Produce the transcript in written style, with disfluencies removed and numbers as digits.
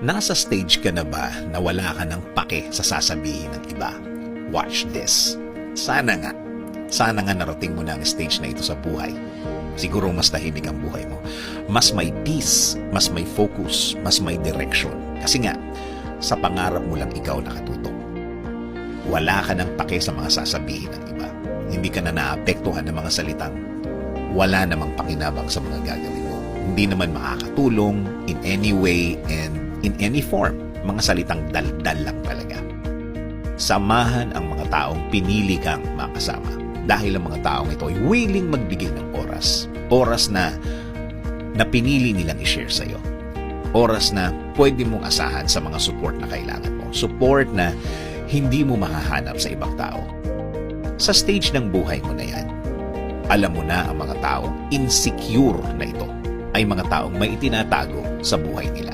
Nasa stage ka na ba na wala ka ng pake sa sasabihin ng iba? Watch this. Sana nga narating mo na ang stage na ito sa buhay. Siguro mas tahimik ang buhay mo. Mas may peace, mas may focus, mas may direction. Kasi nga, sa pangarap mo lang ikaw nakatutok. Wala ka ng pake sa mga sasabihin ng iba. Hindi ka na naapektuhan ng mga salitang wala namang pakinabang sa mga gagawin mo. Hindi naman makakatulong in any way and in any form. Mga salitang daldal lang talaga. Samahan ang mga taong pinili kang makasama. Dahil ang mga taong ito ay willing magbigay ng oras. Oras na pinili nilang i-share sa'yo. Oras na pwede mong asahan sa mga support na kailangan mo. Support na hindi mo mahahanap sa ibang tao. Sa stage ng buhay mo na yan, alam mo na ang mga taong insecure na ito ay mga taong may itinatago sa buhay nila.